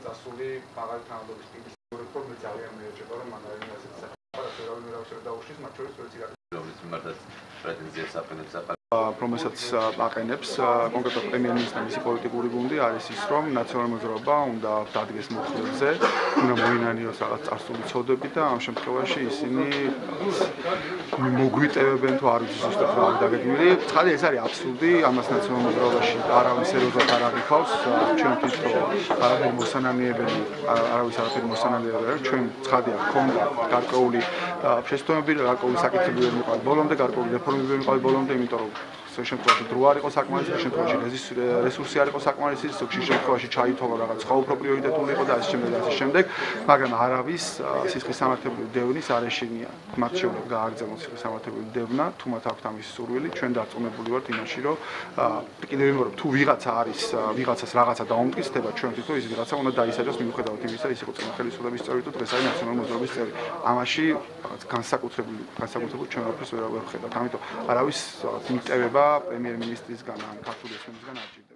წასული მაღალი თანადობის ტიპის რეფორმი ძალიან მეეჭება, რომ მაგალითად ასეთ საქმეებს ერავინ დაუშლის, მათ შორის პროცედურა რომლის მიმართაც პრეტენზიებს აყენებს რომელსაც აყენებს კონკრეტულად პრემიერ-მინისტრმა მისი პოლიტიკური გუნდი არის ის, რომ ნაციონალური მოძრაობა უნდა დადგეს მოხდებზე, უნდა მოინანიოს რაღაც წარსული ცოდები და ამ შემთხვევაში ისინი მოგვიტევებენ თუ არ ვიცი ზუსტად რა არის დაგეგმილი. ცხადია ეს არის აბსურდი, ამას ნაციონალურ მოძრაობაში არავის სერიოზულად არ აღიქავს. ჩვენ ვთქვით, რომ არაფერი მოსანანიებელი, არავის არაფერი მოსანანიებელი არ არის. ჩვენ ცხადია გქონდა გარკვეული შესტომები, გარკვეული საკითხები ვერ მიყავით ბოლომდე, გარკვეული რეფორმები ვერ მიყავით ბოლომდე, იმიტომ რომ შემთხვევაში დრო არ იყო საკმარისი, შემთხვევაში რესურსი არ იყო საკმარისი, ზოგში შემთხვევაში ჩაითვალა რაღაც სხვა უფრო პრიორიტეტული იყო და ასე შემდეგ, მაგრამ არავის სისხლის სამართლებრივი დევნის არ ეშინია. მათ შეუძლია გააგრძელონ სისხლის სამართლებრივი დევნა, თუ მათ აქვთ ამის სურვილი, ჩვენ დარწმუნებული ვართ იმაში, რომ კიდევ ვიმეორებ, თუ ვიღაცა არის ვიღაცას რაღაცა დაუმტკიცდება, ჩვენ თვითონ ის ვიღაცა უნდა დაისაჯოს მიუხედავად იმისა, ის იყო წინა ხელისუფლების წევრი თუ დღეს არის ნაციონალური მოძრაობის წევრი. ამაში განსაკუთრებული ჩვენ ვერაფერს ვერ ვხედავთ. ამიტომ არავის მიტევება პრემიერ-მინისტრისგან ან ქართული ოსმენისგან არ ჭირდება.